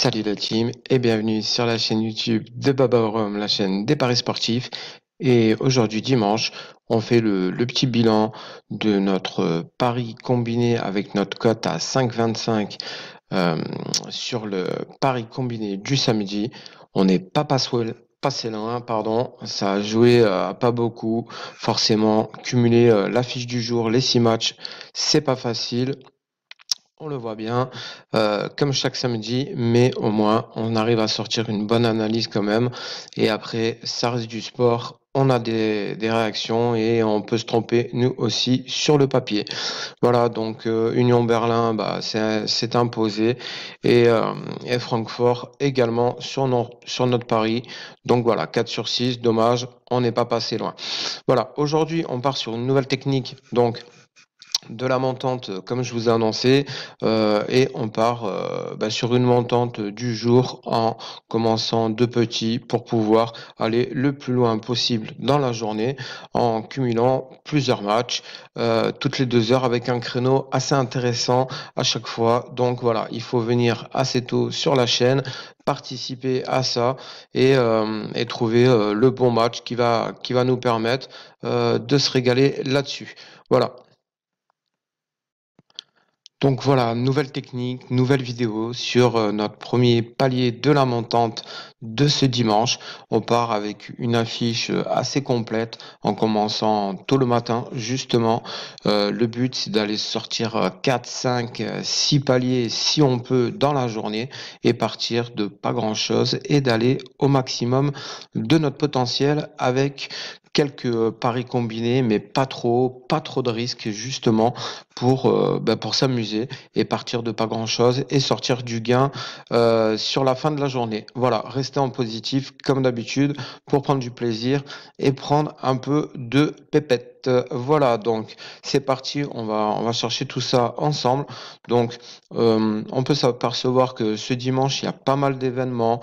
Salut la team et bienvenue sur la chaîne YouTube de Baba Rome, la chaîne des paris sportifs. Et aujourd'hui dimanche, on fait le petit bilan de notre pari combiné avec notre cote à 5,25 euh, sur le pari combiné du samedi. On n'est pas passé loin, pardon. Ça a joué à pas beaucoup. Forcément, cumuler l'affiche du jour, les 6 matchs, c'est pas facile. On le voit bien, comme chaque samedi, mais au moins on arrive à sortir une bonne analyse quand même. Et après, ça reste du sport. On a des réactions et on peut se tromper nous aussi sur le papier. Voilà, donc Union Berlin, bah, c'est imposé et Francfort également sur notre pari. Donc voilà, 4 sur 6, dommage, on n'est pas passé loin. Voilà, aujourd'hui on part sur une nouvelle technique. Donc de la montante, comme je vous ai annoncé, et on part sur une montante du jour en commençant de petit pour pouvoir aller le plus loin possible dans la journée en cumulant plusieurs matchs toutes les 2 heures avec un créneau assez intéressant à chaque fois. Donc voilà, il faut venir assez tôt sur la chaîne, participer à ça et trouver le bon match qui va nous permettre de se régaler là-dessus. Voilà. Donc voilà, nouvelle technique, nouvelle vidéo sur notre premier palier de la montante de ce dimanche. On part avec une affiche assez complète en commençant tôt le matin, justement. Le but, c'est d'aller sortir 4, 5, 6 paliers si on peut dans la journée et partir de pas grand-chose et d'aller au maximum de notre potentiel avec quelques paris combinés, mais pas trop de risques, justement pour s'amuser et partir de pas grand-chose et sortir du gain sur la fin de la journée. Voilà, rester en positif comme d'habitude pour prendre du plaisir et prendre un peu de pépette. Voilà, donc c'est parti, on va chercher tout ça ensemble. Donc on peut s'apercevoir que ce dimanche, il y a pas mal d'événements.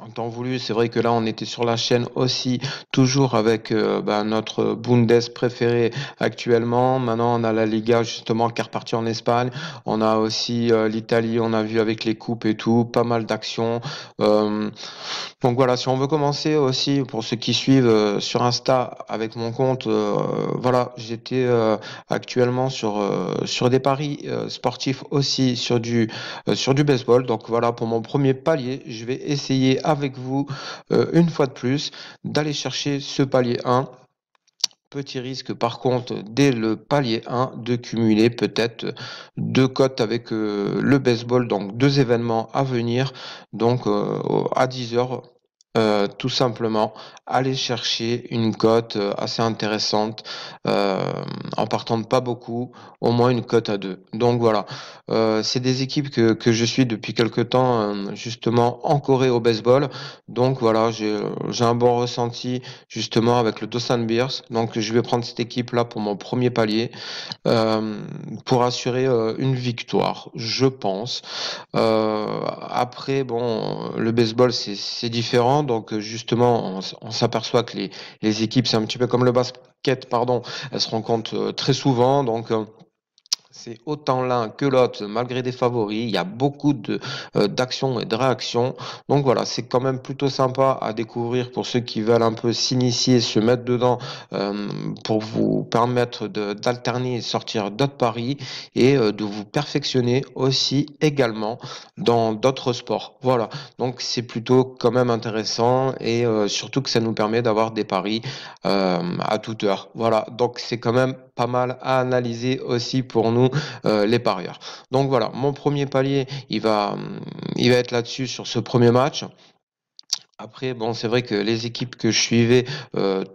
En temps voulu, c'est vrai que là, on était sur la chaîne aussi, toujours avec notre Bundes préféré actuellement. Maintenant, on a la Liga, justement, qui est repartie en Espagne. On a aussi l'Italie, on a vu avec les coupes et tout, pas mal d'actions. Euh, donc voilà, si on veut commencer aussi, pour ceux qui suivent sur Insta avec mon compte, voilà, j'étais actuellement sur des paris sportifs aussi, sur du baseball. Donc voilà, pour mon premier palier, je vais essayer avec vous, une fois de plus, d'aller chercher ce palier 1. Petit risque par contre dès le palier 1 de cumuler peut-être deux cotes avec le baseball, donc deux événements à venir, donc à 10 heures. Tout simplement aller chercher une cote assez intéressante euh, en partant de pas beaucoup, au moins une cote à 2. Donc voilà. C'est des équipes que je suis depuis quelque temps, justement en Corée au baseball. Donc voilà, j'ai un bon ressenti justement avec le Dosan Bears. Donc je vais prendre cette équipe-là pour mon premier palier euh, pour assurer une victoire, je pense. Après, bon, le baseball, c'est différent. Donc justement, on s'aperçoit que les équipes, c'est un petit peu comme le basket, pardon, elles se rencontrent très souvent. Donc c'est autant l'un que l'autre, malgré des favoris. Il y a beaucoup d'actions et de réactions. Donc voilà, c'est quand même plutôt sympa à découvrir pour ceux qui veulent un peu s'initier, se mettre dedans, euh, pour vous permettre d'alterner et sortir d'autres paris et de vous perfectionner aussi également dans d'autres sports. Voilà, donc c'est plutôt quand même intéressant et surtout que ça nous permet d'avoir des paris à toute heure. Voilà, donc c'est quand même pas mal à analyser aussi pour nous, les parieurs. Donc voilà, mon premier palier, il va être là-dessus sur ce premier match. Après, bon, c'est vrai que les équipes que je suivais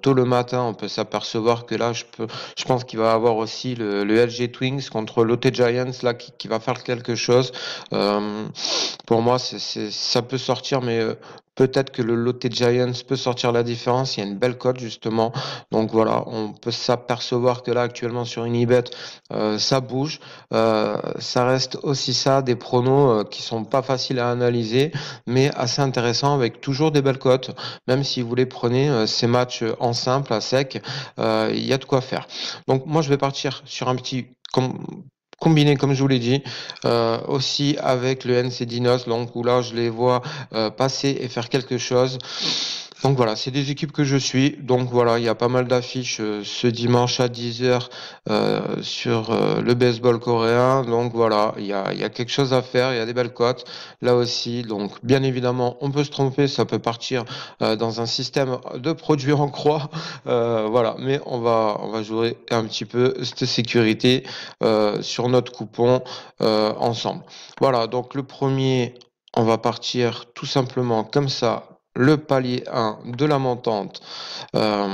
tôt le matin, on peut s'apercevoir que là, je pense qu'il va y avoir aussi le LG Twins contre l'OT Giants là qui va faire quelque chose. Euh, pour moi, ça peut sortir, mais peut-être que le Lotte Giants peut sortir la différence. Il y a une belle cote justement. Donc voilà, on peut s'apercevoir que là actuellement sur Unibet, ça bouge. Ça reste aussi ça, des pronos qui sont pas faciles à analyser, mais assez intéressants avec toujours des belles cotes. Même si vous les prenez ces matchs en simple, à sec, il y a de quoi faire. Donc moi je vais partir sur un petit combiné comme je vous l'ai dit, aussi avec le NC Dinos, donc où là je les vois passer et faire quelque chose. Donc voilà, c'est des équipes que je suis. Donc voilà, il y a pas mal d'affiches ce dimanche à 10 h sur le baseball coréen. Donc voilà, il y a quelque chose à faire, il y a des belles cotes là aussi. Donc bien évidemment, on peut se tromper, ça peut partir dans un système de produits en croix. Voilà, mais on va jouer un petit peu cette sécurité sur notre coupon ensemble. Voilà, donc le premier, on va partir tout simplement comme ça. Le palier 1 de la montante euh,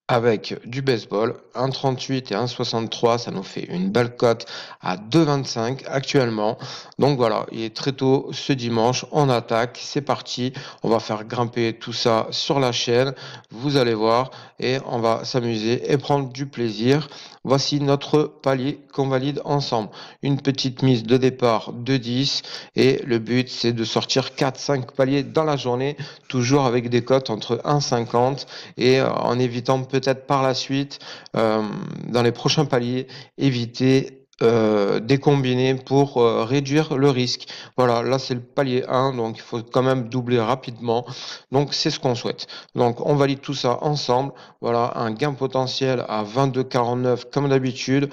avec du baseball, 1,38 et 1,63, ça nous fait une belle cote à 2,25 actuellement. Donc voilà, il est très tôt ce dimanche, on attaque, c'est parti. On va faire grimper tout ça sur la chaîne, vous allez voir, et on va s'amuser et prendre du plaisir. Voici notre palier qu'on valide ensemble. Une petite mise de départ de 10 et le but c'est de sortir 4-5 paliers dans la journée, toujours avec des cotes entre 1,50 et en évitant peut-être par la suite, dans les prochains paliers, éviter des combinés pour réduire le risque. Voilà, là c'est le palier 1, donc il faut quand même doubler rapidement. Donc c'est ce qu'on souhaite. Donc on valide tout ça ensemble. Voilà, un gain potentiel à 22,49 comme d'habitude.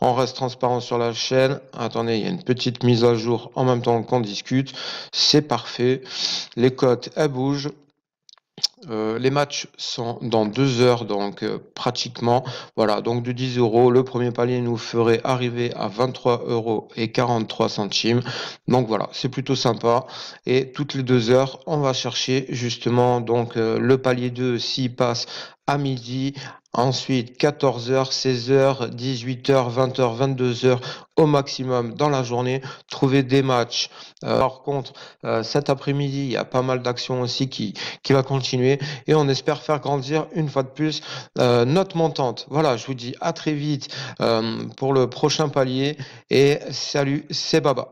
On reste transparent sur la chaîne. Attendez, il y a une petite mise à jour en même temps qu'on discute. C'est parfait. Les cotes, elles bougent. Les matchs sont dans 2 heures, donc pratiquement. Voilà, donc de 10 euros, le premier palier nous ferait arriver à 23 euros et 43 centimes. Donc voilà, c'est plutôt sympa. Et toutes les 2 heures, on va chercher justement donc le palier 2 s'il passe à midi. Ensuite, 14 h, 16 h, 18 h, 20 h, 22 h au maximum dans la journée. Trouver des matchs. Par contre, cet après-midi, il y a pas mal d'actions aussi qui va continuer et on espère faire grandir une fois de plus notre montante. Voilà, je vous dis à très vite pour le prochain palier et salut, c'est Baba.